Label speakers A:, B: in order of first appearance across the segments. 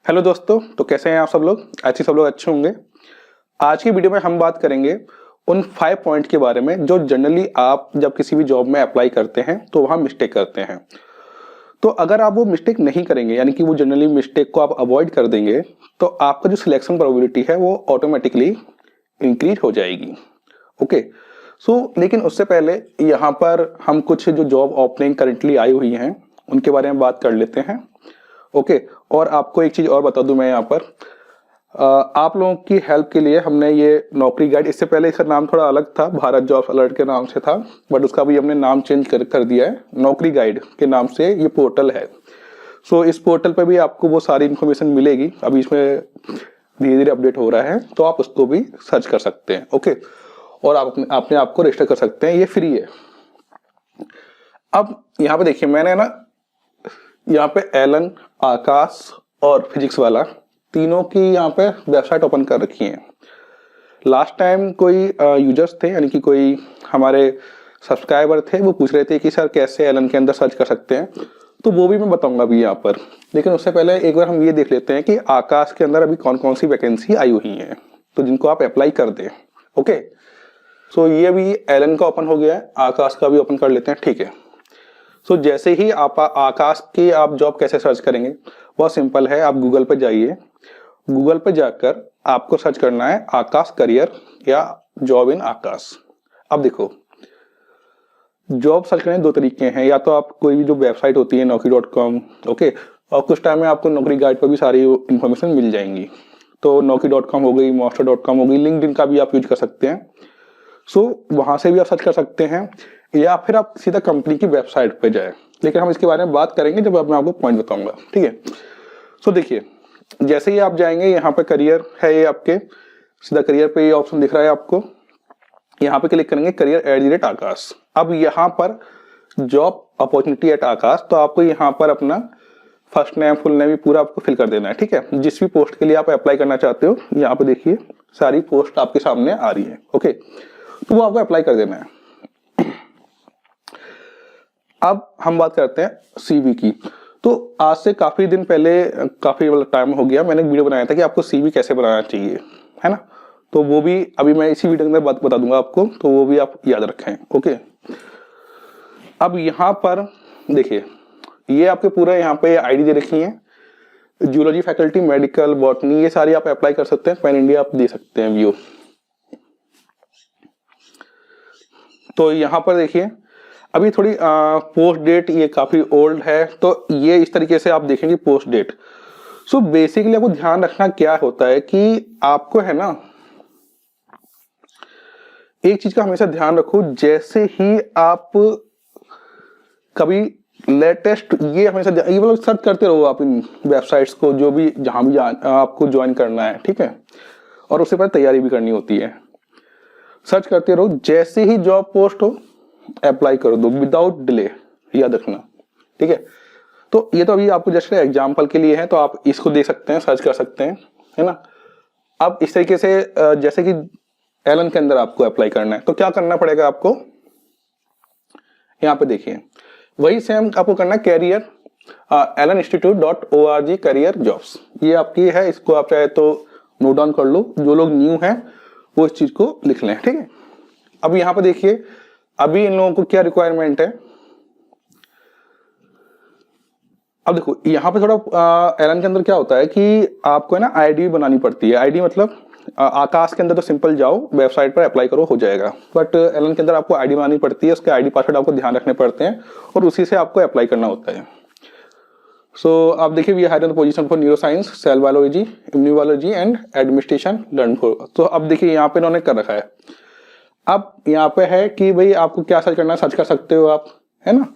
A: Hello दोस्तों, तो कैसे हैं आप सब लोग। अच्छे सब लोग अच्छे होंगे। आज की वीडियो में हम बात करेंगे उन 5 पॉइंट के बारे में जो जनरली आप जब किसी भी जॉब में अप्लाई करते हैं तो वहाँ मिस्टेक करते हैं। तो अगर आप वो मिस्टेक नहीं करेंगे, यानी कि वो जनरली मिस्टेक को आप अवॉइड कर देंगे, तो आपका जो सिलेक्शन प्रोबेबिलिटी है वो ऑटोमेटिकली इंक्रीज हो जाएगी। ओके, लेकिन उससे पहले यहाँ पर हम कुछ जो जॉब ओपनिंग करंटली आई हुई हैं उनके बारे में बात कर लेते हैं। ओके, और आपको एक चीज और बता दूं मैं यहाँ पर, आप लोगों की हेल्प के लिए हमने ये नौकरी गाइड, इससे पहले इसका नाम थोड़ा अलग था, भारत जॉब अलर्ट के नाम से था, बट उसका भी हमने नाम चेंज कर दिया है, नौकरी गाइड के नाम से ये पोर्टल है। इस पोर्टल पे भी आपको वो सारी इन्फॉर्मेशन मिलेगी। अभी इसमें धीरे धीरे अपडेट हो रहा है, तो आप उसको भी सर्च कर सकते हैं। ओके, और आप अपने आप को रजिस्टर कर सकते हैं, ये फ्री है। अब यहाँ पे देखिए, मैंने ना यहाँ पे एलन, आकाश और फिजिक्स वाला तीनों की यहाँ पे वेबसाइट ओपन कर रखी है। लास्ट टाइम कोई यूजर्स थे, यानी कि कोई हमारे सब्सक्राइबर थे, वो पूछ रहे थे कि सर कैसे एलन के अंदर सर्च कर सकते हैं, तो वो भी मैं बताऊंगा अभी यहाँ पर। लेकिन उससे पहले एक बार हम ये देख लेते हैं कि आकाश के अंदर अभी कौन कौन सी वैकेंसी आई हुई है, तो जिनको आप अप्लाई कर दें। ओके, ये अभी एलन का ओपन हो गया है, आकाश का भी ओपन कर लेते हैं। ठीक है, जैसे ही आप आकाश की आप जॉब कैसे सर्च करेंगे, बहुत सिंपल है। आप गूगल पे जाइए, गूगल पे जाकर आपको सर्च करना है आकाश करियर या जॉब इन आकाश। अब देखो, जॉब सर्च करने दो तरीके हैं, या तो आप कोई भी जो वेबसाइट होती है naukri.com, ओके, और कुछ टाइम में आपको नौकरी गाइड पर भी सारी इंफॉर्मेशन मिल जाएंगी। तो naukri.com हो गई, monster.com हो गई, लिंक्डइन का भी आप यूज कर सकते हैं। वहां से भी आप सर्च कर सकते हैं, या फिर आप सीधा कंपनी की वेबसाइट पे जाए। लेकिन हम इसके बारे में बात करेंगे जब मैं आपको पॉइंट बताऊंगा। ठीक है, देखिए, जैसे ही आप जाएंगे, यहाँ पे करियर है, ये आपके सीधा करियर पे ये ऑप्शन दिख रहा है आपको, यहाँ पे क्लिक करेंगे करियर @आकाश। अब यहाँ पर जॉब अपॉर्चुनिटी एट आकाश, तो आपको यहाँ पर अपना फर्स्ट नेम फुल नेम भी पूरा आपको फिल कर देना है। ठीक है, जिस भी पोस्ट के लिए आप अप्लाई करना चाहते हो, यहाँ पे देखिए सारी पोस्ट आपके सामने आ रही है। ओके, तो वो आपको अप्लाई कर देना है। अब हम बात करते हैं सीवी की। तो आज से काफी दिन पहले, काफी टाइम हो गया, मैंने एक वीडियो बनाया था कि आपको सीवी कैसे बनाना चाहिए, है ना। तो वो भी अभी मैं इसी वीडियो के अंदर बात बता दूंगा आपको, तो वो भी आप याद रखें। ओके, अब यहाँ पर देखिए, ये आपके पूरा यहाँ पे आईडी दे रखी है, जूलॉजी फैकल्टी, मेडिकल, बॉटनी, ये सारी आप अप्लाई कर सकते हैं। पैन इंडिया आप दे सकते हैं व्यू। तो यहाँ पर देखिए, अभी थोड़ी पोस्ट डेट ये काफी ओल्ड है, तो ये इस तरीके से आप देखेंगे पोस्ट डेट। बेसिकली आपको ध्यान रखना क्या होता है कि आपको है ना, एक चीज का हमेशा ध्यान रखो, जैसे ही आप कभी लेटेस्ट, ये हमेशा ये वाला सर्च करते रहो आप इन वेबसाइट्स को, जो भी जहां भी आपको ज्वाइन करना है। ठीक है, और उससे पहले तैयारी भी करनी होती है। सर्च करते रहो, जैसे ही जॉब पोस्ट हो अप्लाई कर दो विदाउट डिले, याद रखना। ठीक है, तो ये तो अभी आपको जस्ट एग्जांपल के लिए है, तो आप इसको देख सकते हैं, सर्च कर सकते हैं, है ना। अब इस तरीके से जैसे कि एलन के अंदर आपको अप्लाई करना है, तो क्या करना पड़ेगा आपको, यहाँ पे देखिए, वही सेम आपको करना है, कैरियर alleninstitute.org करियर जॉब्स, ये आपकी है। इसको आप चाहे तो नोट डाउन कर लो, जो लोग न्यू हैं वो इस चीज को लिख लें। ठीक है, अब यहाँ पे देखिए, अभी इन लोगों को क्या रिक्वायरमेंट है। अब देखो, यहाँ पे थोड़ा एलन के अंदर क्या होता है कि आपको है ना आईडी बनानी पड़ती है। आईडी मतलब आकाश के अंदर तो सिंपल जाओ वेबसाइट पर अप्लाई करो, हो जाएगा, बट एलन के अंदर आपको आईडी बनानी पड़ती है, उसके आईडी पासवर्ड आपको ध्यान रखने पड़ते हैं, और उसी से आपको अप्लाई करना होता है। आप देखिए, we hire the position for neuroscience, cell biology, immunology and administration learn for. तो अब देखिए, यहाँ पे इन्होंने कर रखा है। अब यहाँ पे है कि भाई आपको क्या सर्च करना है, सर्च कर सकते हो आप, है ना,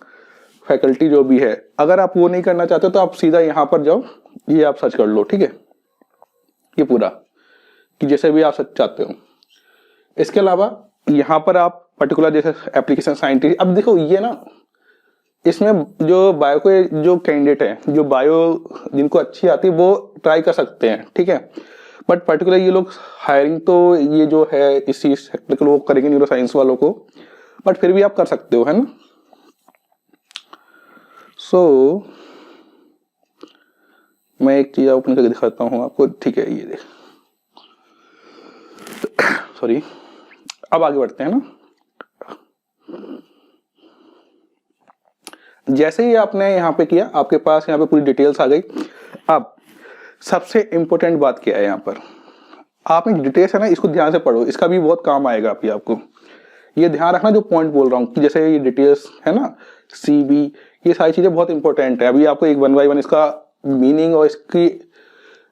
A: फैकल्टी जो भी है। अगर आप वो नहीं करना चाहते तो आप सीधा यहाँ पर जाओ, ये आप सर्च कर लो। ठीक है, ये पूरा कि जैसे भी आप सर्च चाहते हो। इसके अलावा यहाँ पर आप पर्टिकुलर जैसे एप्लीकेशन साइंटिस्ट, अब देखो ये ना, इसमें जो बायो के जो कैंडिडेट है, जो बायो जिनको अच्छी आती है, वो ट्राई कर सकते हैं। ठीक है, बट पर्टिकुलर ये लोग हायरिंग तो ये जो है इसी सेक्टर के लोग करेंगे, न्यूरो साइंस वालों को, बट फिर भी आप कर सकते हो, है ना। मैं एक चीज ओपन करके दिखाता हूँ आपको, ठीक है, ये देख, सॉरी। अब आगे बढ़ते हैं ना। जैसे ही आपने यहाँ पे किया, आपके पास यहाँ पे पूरी डिटेल्स आ गई। अब सबसे इंपॉर्टेंट बात क्या है यहाँ पर, आपने डिटेल्स है ना, इसको ध्यान से पढ़ो, इसका भी बहुत काम आएगा अभी आपको। ये ध्यान रखना जो पॉइंट बोल रहा हूँ कि जैसे ये डिटेल्स है ना, CB, ये सारी चीजें बहुत इंपॉर्टेंट है। अभी आपको एक 1 by 1 इसका मीनिंग और इसकी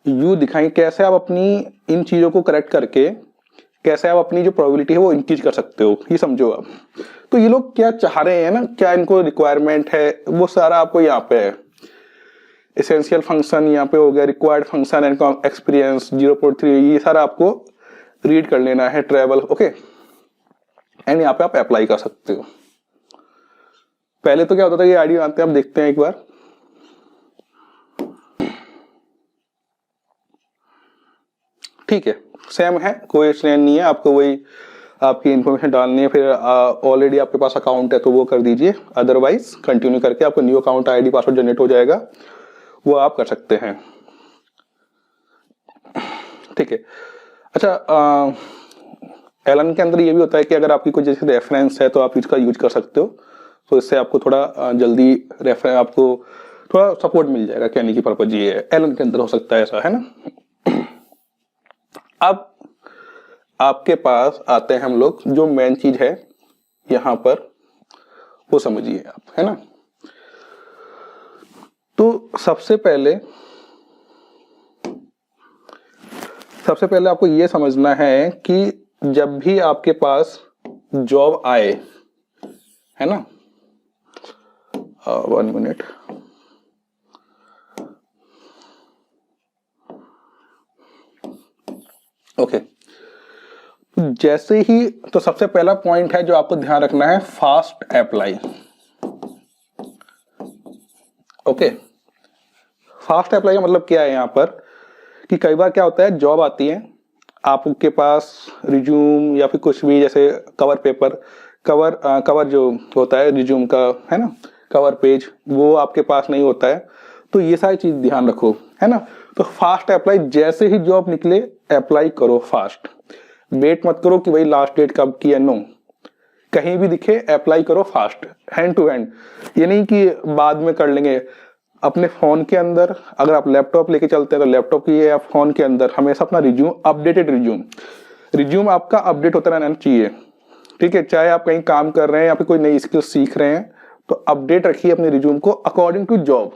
A: यू दिखाएं, कैसे आप अपनी इन चीजों को करेक्ट करके कैसे आप अपनी जो प्रोबेबिलिटी है वो इंक्रीज कर सकते हो, ये समझो आप। तो ये लोग क्या चाह रहे हैं ना, क्या इनको रिक्वायरमेंट है, वो सारा आपको यहाँ पे है। एसेंशियल फंक्शन यहाँ पे हो गया, रिक्वायर्ड फंक्शन एंड एक्सपीरियंस 0.3, ये सारा आपको रीड कर लेना है, ट्रेवल, ओके। एंड यहाँ पे आप अप्लाई कर सकते हो। पहले तो क्या होता था, ये आईडी आते हैं, आप देखते हैं एक बार। ठीक है, सेम है, कोई स्ट्रेन नहीं है, आपको वही आपकी इंफॉर्मेशन डालनी है। फिर ऑलरेडी आपके पास अकाउंट है तो वो कर दीजिए, अदरवाइज कंटिन्यू करके आपको new account ID password generate हो जाएगा, वो आप कर सकते हैं। ठीक है, अच्छा, एलन के अंदर ये भी होता है कि अगर आपकी कोई जैसे रेफरेंस है तो आप इसका यूज कर सकते हो, तो इससे आपको थोड़ा जल्दी रेफरेंस, आपको थोड़ा सपोर्ट मिल जाएगा। कहने की पर्पज ये है, एलन के अंदर हो सकता है ऐसा, है ना। अब आपके पास आते हैं हम लोग, जो मेन चीज है यहां पर वो समझिए आप, है ना। तो सबसे पहले आपको ये समझना है कि जब भी आपके पास जॉब आए, है ना, 1 मिनट, ओके, जैसे ही, तो सबसे पहला पॉइंट है जो आपको ध्यान रखना है, fast apply. Okay, fast apply का मतलब क्या है यहाँ पर, कि कई बार क्या होता है, जॉब आती है आपके पास, रिज्यूम या फिर कुछ भी, जैसे कवर पेपर, कवर जो होता है रिज्यूम का, है ना, कवर पेज, वो आपके पास नहीं होता है। तो ये सारी चीज ध्यान रखो, है ना। तो फास्ट अप्लाई, जैसे ही जॉब निकले अप्लाई करो फास्ट, वेट मत करो कि भाई लास्ट डेट कब की है, नो, कहीं भी दिखे अप्लाई करो फास्ट, हैंड टू हैंड। ये नहीं कि बाद में कर लेंगे। अपने फोन के अंदर, अगर आप लैपटॉप लेके चलते हैं तो लैपटॉप की या फोन के अंदर हमेशा अपना रिज्यूम, अपडेटेड रिज्यूम आपका अपडेट होता रहना चाहिए। ठीक है, चाहे आप कहीं काम कर रहे हैं या फिर कोई नई स्किल सीख रहे हैं, तो अपडेट रखिए अपने रिज्यूम को अकॉर्डिंग टू जॉब,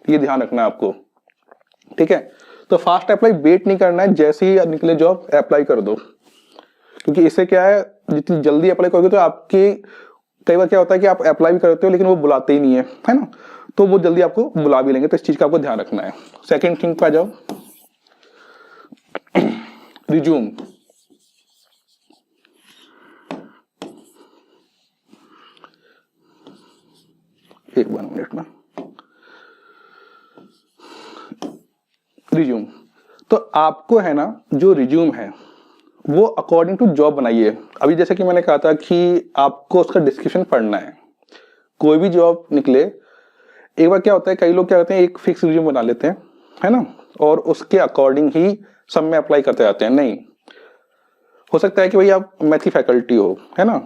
A: ये ध्यान रखना है आपको। ठीक है, तो फास्ट अप्लाई वेट नहीं करना है, जैसे ही निकले जॉब अप्लाई कर दो, क्योंकि इससे क्या है, जितनी जल्दी अप्लाई करोगे तो आपकी, कई बार क्या होता है कि आप अप्लाई भी करते हो लेकिन वो बुलाते ही नहीं है ना, तो वो जल्दी आपको बुला भी लेंगे। तो इस चीज का आपको ध्यान रखना है। सेकंड थिंग पे आ जाओ, रिज्यूम। एक 1 मिनट में, रिज्यूम, तो आपको है ना, जो रिज्यूम है वो अकॉर्डिंग टू जॉब बनाइए। अभी जैसे कि मैंने कहा था कि आपको उसका डिस्क्रिप्शन पढ़ना है। कोई भी जॉब निकले, एक बार क्या होता है, कई लोग क्या करते हैं, एक फिक्स रिज्यूम बना लेते हैं, है ना, और उसके अकॉर्डिंग ही सब में अप्लाई करते जाते हैं। नहीं, हो सकता है कि भाई आप मैथ की फैकल्टी हो, है ना,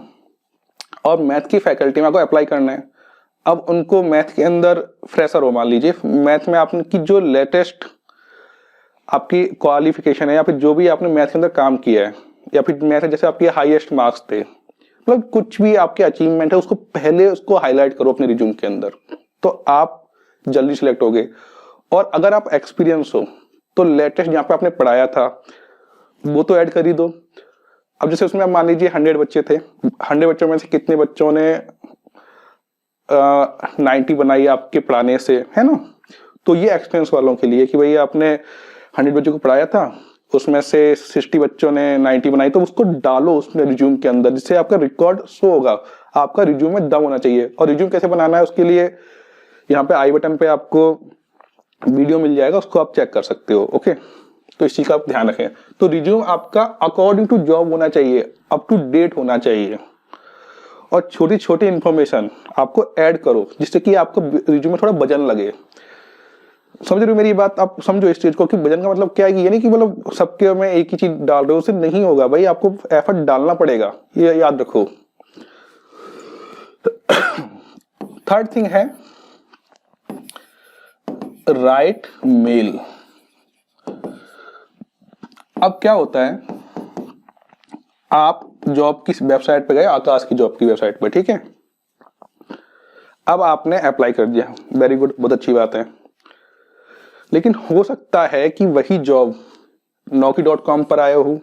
A: और मैथ की फैकल्टी में आपको अप्लाई करना है। अब उनको मैथ के अंदर फ्रेशर हो, मान लीजिए मैथ में आपकी जो लेटेस्ट आपकी क्वालिफिकेशन है, या फिर जो भी आपने मैथ के अंदर काम किया है, या फिर मैथ में जैसे आपके हाईएस्ट मार्क्स थे, मतलब कुछ भी आपके अचीवमेंट है, उसको पहले उसको हाईलाइट करो अपने रिज्यूम के अंदर, तो आप जल्दी सिलेक्ट होगे। और अगर आप एक्सपीरियंस हो तो लेटेस्ट जहां पे आपने पढ़ाया था वो तो ऐड कर ही दो। अब जैसे उसमें आप मान लीजिए 100 बच्चे थे, 100 बच्चों में से कितने बच्चों ने 90 बनाई आपके पढ़ाने से, है ना। तो ये एक्सपीरियंस वालों के लिए कि भाई आपने 100 बच्चों को पढ़ाया था, उसमें से 60 बच्चों ने 90 बनाई, तो उसको डालो उसमें रिज्यूम के अंदर, जिससे आपका रिकॉर्ड शो होगा। आपका रिज्यूम में दम होना चाहिए। और रिज्यूम कैसे बनाना है, उसके लिए यहाँ पे आई बटन पे आपको वीडियो मिल जाएगा, उसको आप चेक कर सकते हो। ओके, तो इस चीज का आप ध्यान रखें। तो रिज्यूम आपका अकॉर्डिंग टू जॉब होना चाहिए, अप टू डेट होना चाहिए, और छोटी छोटी इंफॉर्मेशन आपको ऐड करो जिससे कि आपको रिज्यूम में थोड़ा वजन लगे। समझ रहे हो मेरी बात? आप समझो इस चीज को कि वजन का मतलब क्या है कि ये नहीं कि मतलब सबके में एक ही चीज डाल रहे हो, उससे नहीं होगा भाई, आपको एफर्ट डालना पड़ेगा, ये याद रखो। थर्ड थिंग है राइट मेल। अब क्या होता है, आप जॉब की वेबसाइट पे गए, आकाश की जॉब की वेबसाइट पे, ठीक है, अब आपने अप्लाई कर दिया, वेरी गुड, बहुत अच्छी बात है। लेकिन हो सकता है कि वही जॉब Naukri.com पर आया हो,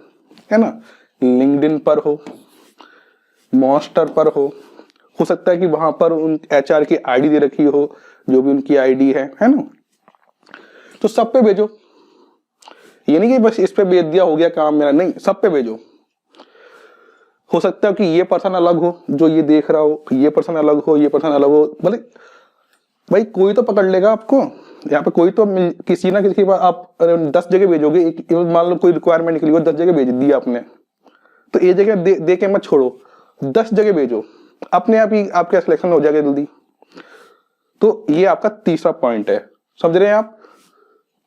A: है ना, लिंक्डइन पर मॉन्स्टर पर हो सकता है कि वहां पर उन HR की आईडी दे रखी हो, जो भी उनकी आईडी है ना, तो सब पे भेजो। ये नहीं कि बस इस पे भेज दिया हो गया काम मेरा, नहीं, सब पे भेजो। हो सकता है कि ये पर्सन अलग हो जो ये देख रहा हो, ये पर्सन अलग हो, ये पर्सन अलग हो, भले भाई कोई तो पकड़ लेगा आपको यहाँ पे, कोई तो किसी ना किसी के पास आप 10 जगह भेजोगे, मान लो कोई रिक्वायरमेंट निकली हो, 10 जगह भेज दी आपने, तो एक जगह दे के मत छोड़ो, 10 जगह भेजो, अपने आप ही आपका सिलेक्शन हो जाएगा जल्दी। तो ये आपका तीसरा पॉइंट है, समझ रहे हैं आप?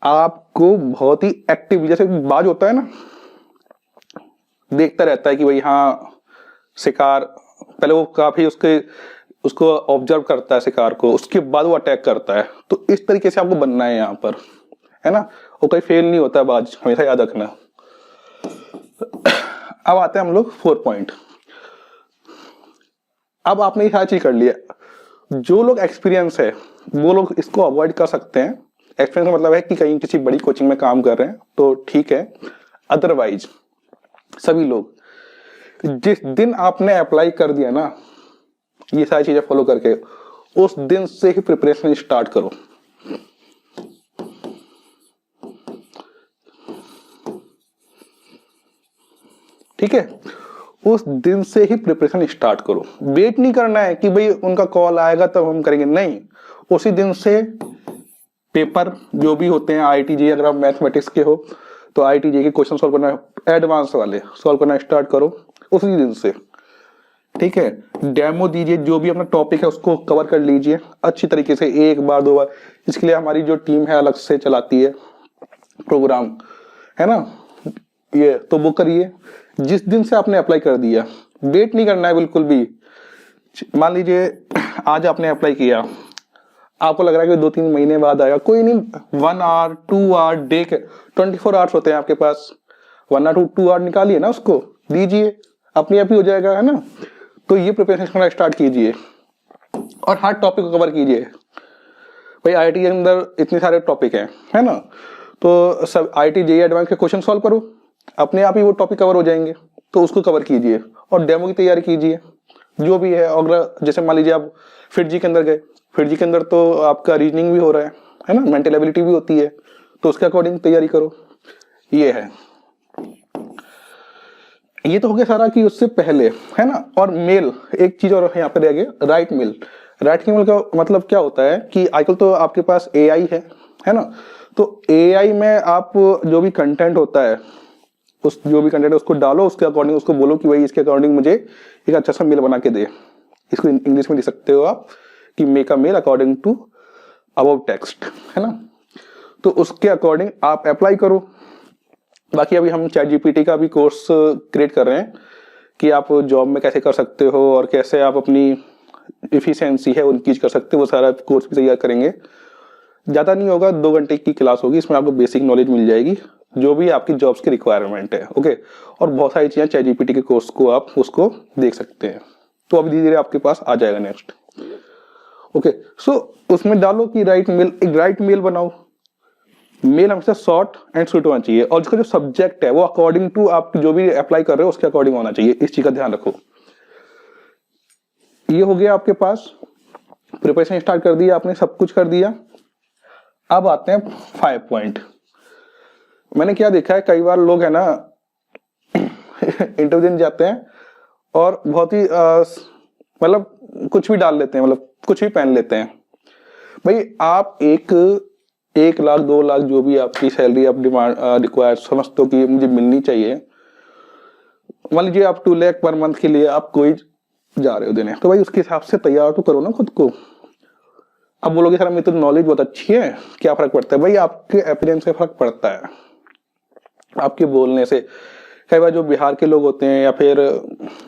A: आपको बहुत ही एक्टिव, जैसे बाज होता है ना, देखता रहता है कि भाई हाँ शिकार, पहले वो काफी उसको ऑब्जर्व करता है शिकार को, उसके बाद वो अटैक करता है। तो इस तरीके से आपको बनना है यहाँ पर, है ना, वो कहीं फेल नहीं होता है बाज, हमेशा याद रखना। अब आते हैं हम लोग 4 पॉइंट। अब आपने ये सारी चीज कर लिया, जो लोग एक्सपीरियंस है वो लोग इसको अवॉइड कर सकते हैं। एक्सपीरियंस का मतलब है कि कहीं किसी बड़ी कोचिंग में काम कर रहे हैं तो ठीक है, अदरवाइज सभी लोग जिस दिन आपने अप्लाई कर दिया ना, ये सारी चीजें फॉलो करके उस दिन से ही प्रिपरेशन स्टार्ट करो। ठीक है, उस दिन से ही प्रिपरेशन स्टार्ट करो। वेट नहीं करना है कि भाई उनका कॉल आएगा तब हम करेंगे, नहीं, उसी दिन से पेपर जो भी होते हैं IITJEE, अगर आप मैथमेटिक्स के हो तो IITJEE के क्वेश्चन सॉल्व करना, एडवांस वाले सॉल्व करना स्टार्ट करो उसी दिन से। ठीक है, डेमो दीजिए, जो भी अपना टॉपिक है उसको कवर कर लीजिए अच्छी तरीके से, 1 बार 2 बार। इसके लिए हमारी जो टीम है अलग से चलाती है प्रोग्राम, है ना, ये तो वो करिए। जिस दिन से आपने अप्लाई कर दिया, वेट नहीं करना है बिल्कुल भी। मान लीजिए आज आपने अप्लाई किया, आपको लग रहा है कि 2-3 महीने बाद आएगा, कोई नहीं, 1 आवर 2 आवर डे के 24 आवर्स होते हैं आपके पास, 1 आवर 2 आवर निकालिए ना, उसको दीजिए, अपने आप ही हो जाएगा, है ना। तो ये प्रिपरेशन करना स्टार्ट कीजिए और हर टॉपिक को कवर कीजिए। भाई IIT के अंदर इतने सारे टॉपिक हैं, है ना, तो सब IITJEE एडवांस के क्वेश्चन सॉल्व करो, अपने आप ही वो टॉपिक कवर हो जाएंगे, तो उसको कवर कीजिए और डेमो की तैयारी कीजिए जो भी है। अगर जैसे मान लीजिए आप FIITJEE के अंदर गए, FIITJEE के अंदर तो आपका रीजनिंग भी हो रहा है ना, मेंटल एबिलिटी भी होती है, तो उसके अकॉर्डिंग तैयारी करो। ये है, ये तो हो गया सारा कि उससे पहले, है ना। और मेल, एक चीज और यहाँ पे रह गया, राइट मेल। राइट मेल का मतलब क्या होता है कि आजकल तो आपके पास AI है ना, तो AI में आप जो भी कंटेंट होता है, उस जो भी कंटेंट है उसको डालो, उसके अकॉर्डिंग उसको बोलो कि भाई इसके अकॉर्डिंग मुझे एक अच्छा सा मेल बना के दे। इसको इंग्लिश में लिख सकते हो आप कि make a mail according to above text, है ना। तो उसके अकॉर्डिंग आप अप्लाई करो। बाकी अभी हम ChatGPT का भी कोर्स क्रिएट कर रहे हैं कि आप जॉब में कैसे कर सकते हो और कैसे आप अपनी इफिशियंसी है उनकी कर सकते हो, वो सारा कोर्स भी तैयार करेंगे। ज़्यादा नहीं होगा, 2 घंटे की क्लास होगी, इसमें आपको बेसिक नॉलेज मिल जाएगी जो भी आपकी जॉब्स की रिक्वायरमेंट है। ओके, और बहुत सारी चीज़ें ChatGPT के कोर्स को आप उसको देख सकते हैं, तो अभी धीरे धीरे आपके पास आ जाएगा नेक्स्ट। ओके, सो उसमें डालो कि राइट मेल, एक राइट मेल बनाओ। मेल हमेशा शॉर्ट एंड स्वीट होना चाहिए और उसका जो सब्जेक्ट है वो अकॉर्डिंग टू आप जो भी अप्लाई कर रहे हो उसके अकॉर्डिंग होना चाहिए, इस चीज का ध्यान रखो। ये हो गया आपके पास, प्रिपरेशन स्टार्ट कर दिया आपने, सब कुछ कर दिया। अब आते हैं 5 पॉइंट। मैंने क्या देखा है, कई बार लोग है ना इंटरव्यू देने जाते हैं और बहुत ही मतलब कुछ भी डाल लेते हैं, मतलब कुछ भी पहन लेते हैं। भाई आप 1 लाख 2 लाख जो भी आपकी सैलरी आप डिमांड रिक्वायर समझते हो कि मुझे मिलनी चाहिए, मान लीजिए आप 2 लाख पर मंथ के लिए आप कोई जा रहे हो देने, तो भाई उसके हिसाब से तैयार तो करो ना खुद को। अब बोलोगे सर मेरी तो नॉलेज बहुत अच्छी है, क्या फर्क पड़ता है? भाई आपके अपीयरेंस से फर्क पड़ता है, आपके बोलने से। कई बार जो बिहार के लोग होते हैं या फिर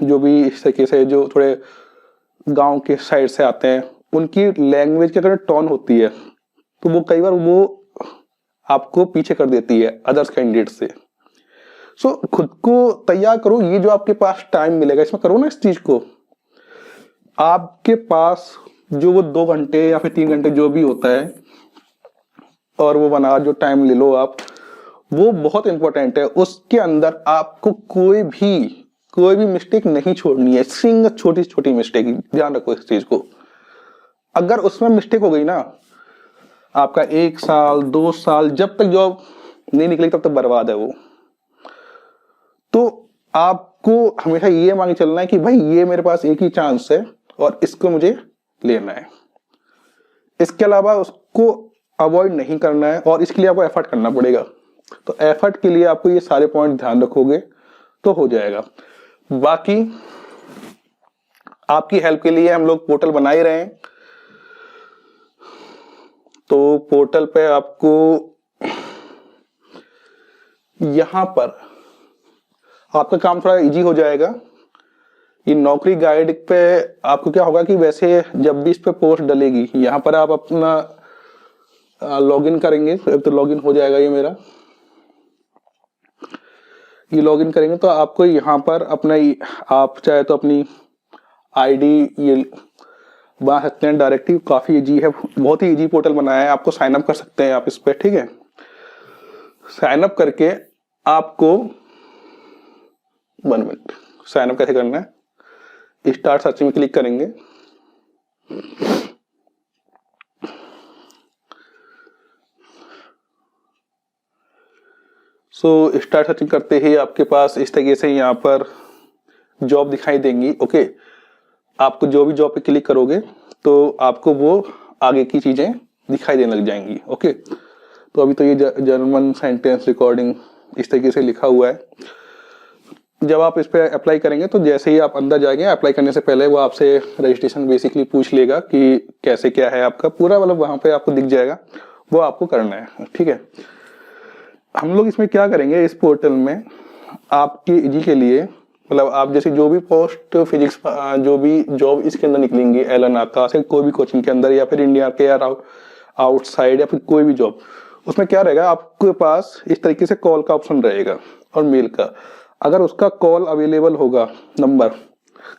A: जो भी इस तरीके से जो थोड़े गांव के साइड से आते हैं, उनकी लैंग्वेज की अगर टोन होती है तो वो कई बार वो आपको पीछे कर देती है अदर्स कैंडिडेट से। सो खुद को तैयार करो, ये जो आपके पास टाइम मिलेगा इसमें करो ना इस चीज को। आपके पास जो वो 2 घंटे या फिर 3 घंटे जो भी होता है और वो 1 आवर जो टाइम ले लो आप, वो बहुत इंपॉर्टेंट है। उसके अंदर आपको कोई भी मिस्टेक नहीं छोड़नी है, सिंगल छोटी छोटी मिस्टेक, ध्यान रखो इस चीज को। अगर उसमें मिस्टेक हो गई ना, आपका 1 साल 2 साल जब तक जॉब नहीं निकलेगी तब तक बर्बाद है वो। तो आपको हमेशा ये मान के चलना है कि भाई ये मेरे पास एक ही चांस है और इसको मुझे लेना है, इसके अलावा उसको अवॉइड नहीं करना है और इसके लिए आपको एफर्ट करना पड़ेगा। तो एफर्ट के लिए आपको ये सारे पॉइंट ध्यान रखोगे तो हो जाएगा। बाकी आपकी हेल्प के लिए हम लोग पोर्टल बना ही रहे हैं, तो पोर्टल पे आपको यहां पर आपका काम थोड़ा इजी हो जाएगा। ये नौकरी गाइड पे आपको क्या होगा कि वैसे जब भी इस पे पोस्ट डलेगी, यहां पर आप अपना लॉगिन करेंगे तो लॉगिन हो जाएगा। ये मेरा ये लॉगिन करेंगे तो आपको यहाँ पर अपना आप चाहे तो अपनी आईडी ये बना सकते हैं डायरेक्टली, काफी इजी है, बहुत ही इजी पोर्टल बनाया है। आपको साइन अप कर सकते हैं आप इस पे, ठीक है। साइन अप करके आपको 1 मिनट, साइन अप कैसे करना है, स्टार्ट सर्चिंग में क्लिक करेंगे। सो स्टार्ट सर्चिंग करते ही आपके पास इस तरीके से यहाँ पर जॉब दिखाई देंगी। ओके, आपको जो भी जॉब पे क्लिक करोगे तो आपको वो आगे की चीजें दिखाई देने लग जाएंगी। ओके, तो अभी तो ये जर्मन सेंटेंस रिकॉर्डिंग इस तरीके से लिखा हुआ है। जब आप इस पे अप्लाई करेंगे तो जैसे ही आप अंदर जाएंगे, अप्लाई करने से पहले वो आपसे रजिस्ट्रेशन बेसिकली पूछ लेगा कि कैसे क्या है आपका पूरा, मतलब वहां पे आपको दिख जाएगा, वो आपको करना है, ठीक है। हम लोग इसमें क्या करेंगे, इस पोर्टल में आपके इजी के लिए, मतलब आप जैसे जो भी पोस्ट फिजिक्स जो भी जॉब इसके अंदर निकलेंगी, एलन आकाश या कोई भी कोचिंग के अंदर या फिर इंडिया के या आउटसाइड या फिर कोई भी जॉब, उसमें क्या रहेगा आपके पास इस तरीके से कॉल का ऑप्शन रहेगा और मेल का। अगर उसका कॉल अवेलेबल होगा नंबर,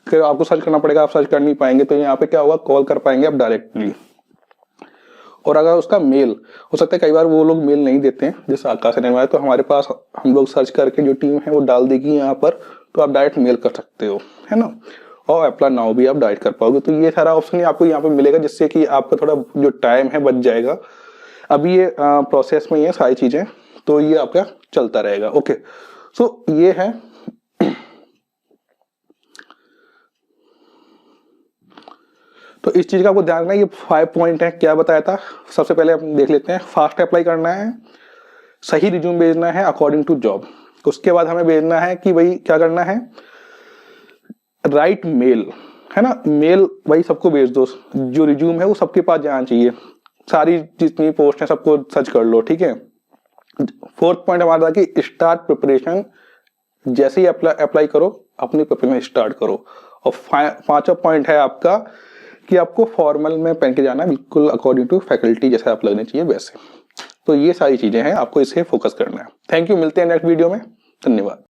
A: फिर आपको सर्च करना पड़ेगा, आप सर्च कर नहीं पाएंगे, तो यहाँ पे क्या होगा, कॉल कर पाएंगे आप डायरेक्टली। और अगर उसका मेल हो सकता है, कई बार वो लोग मेल नहीं देते हैं जैसे आकाश सिनेमा है, तो हमारे पास हम लोग सर्च करके जो टीम है वो डाल देगी यहाँ पर, तो आप डायरेक्ट मेल कर सकते हो, है ना। और अप्लाई नाउ भी आप डायरेक्ट कर पाओगे। तो ये सारा ऑप्शन आपको यहाँ पे मिलेगा, जिससे कि आपका थोड़ा जो टाइम है बच जाएगा। अभी ये प्रोसेस में ये सारी चीजें, तो ये आपका चलता रहेगा। ओके, सो ये है तो इस चीज का आपको ध्यान रखना है। ये 5 पॉइंट है, क्या बताया था। सबसे पहले हम देख लेते हैं, फास्ट अप्लाई करना है, सही रिज्यूम भेजना है अकॉर्डिंग टू जॉब। उसके बाद हमें भेजना है कि भाई क्या करना है, राइट मेल, है ना। मेल भाई सबको भेज दो, जो रिज्यूम है वो सबके पास जाना चाहिए, सारी जितनी पोस्ट है सबको सर्च कर लो, ठीक है। 4th पॉइंट हमारा था कि स्टार्ट प्रिपरेशन, जैसे ही अप्लाई करो अपनी प्रिपरेशन स्टार्ट करो। और 5वां पॉइंट है आपका कि आपको फॉर्मल में पहन के जाना है, बिल्कुल अकॉर्डिंग टू फैकल्टी जैसे आप लगने चाहिए वैसे। तो ये सारी चीजें हैं, आपको इसे फोकस करना है। थैंक यू, मिलते हैं नेक्स्ट वीडियो में, धन्यवाद।